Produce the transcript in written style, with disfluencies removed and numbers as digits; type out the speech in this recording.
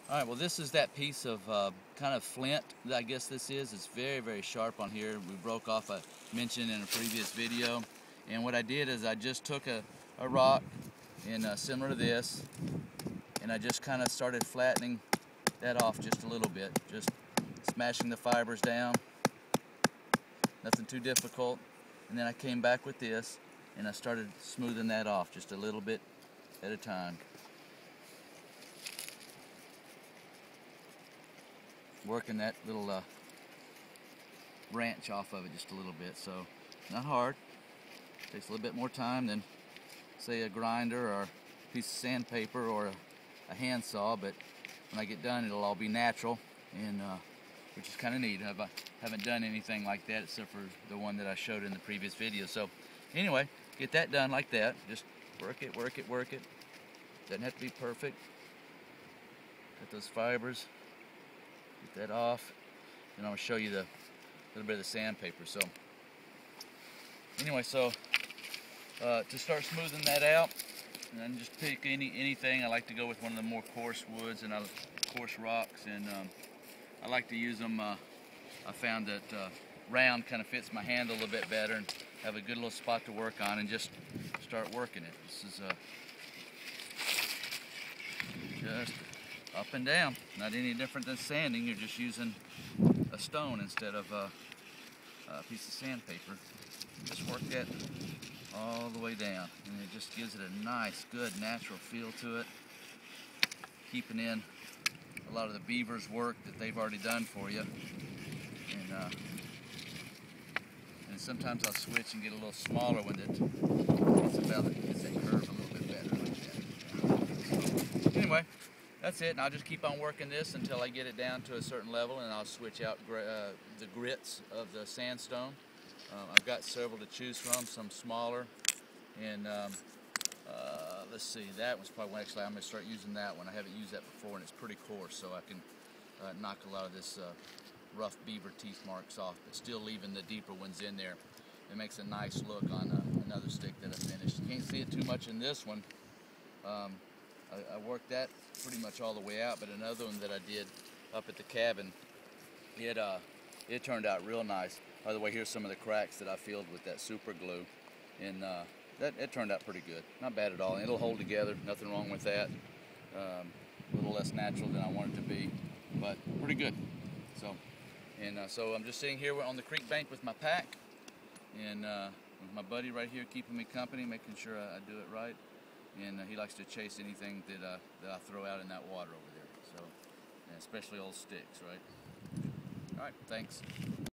All right, well, this is that piece of kind of flint, I guess this is. It's very, very sharp on here. We broke off a mention in a previous video. And what I did is I just took a rock, and similar to this, and I just kind of started flattening that off just a little bit. Just smashing the fibers down. Nothing too difficult. And then I came back with this, and I started smoothing that off just a little bit at a time. Working that little branch off of it just a little bit, so not hard. Takes a little bit more time than, say, a grinder or a piece of sandpaper or a handsaw, but when I get done it'll all be natural, and which is kind of neat. I haven't done anything like that except for the one that I showed in the previous video. So anyway, get that done like that. Just work it, work it, work it. Doesn't have to be perfect. Cut those fibers. Get that off, and I'm going to show you the little bit of the sandpaper. So anyway, so to start smoothing that out, and then just pick anything. I like to go with one of the more coarse woods and coarse rocks, and I like to use them. I found that round kind of fits my hand a little bit better, and have a good little spot to work on, and just start working it. This is just up and down, not any different than sanding. You're just using a stone instead of a piece of sandpaper. Just work that all the way down, and it just gives it a nice, good, natural feel to it, keeping in a lot of the beaver's work that they've already done for you. And sometimes I'll switch and get a little smaller one that gets that curve a little bit better like that. So, anyway, that's it, and I'll just keep on working this until I get it down to a certain level, and I'll switch out the grits of the sandstone. I've got several to choose from, some smaller, and let's see, that was probably one. Actually, I'm going to start using that one. I haven't used that before, and it's pretty coarse, so I can knock a lot of this rough beaver teeth marks off, but still leaving the deeper ones in there. It makes a nice look on another stick that I finished. You can't see it too much in this one. I worked that pretty much all the way out, but another one that I did up at the cabin, it turned out real nice. By the way, here's some of the cracks that I filled with that super glue, and it turned out pretty good. Not bad at all. And it'll hold together, nothing wrong with that. A little less natural than I want it to be, but pretty good. So I'm just sitting here on the creek bank with my pack, and with my buddy right here keeping me company, making sure I do it right. And he likes to chase anything that I throw out in that water over there. So, and especially old sticks, right? All right, thanks.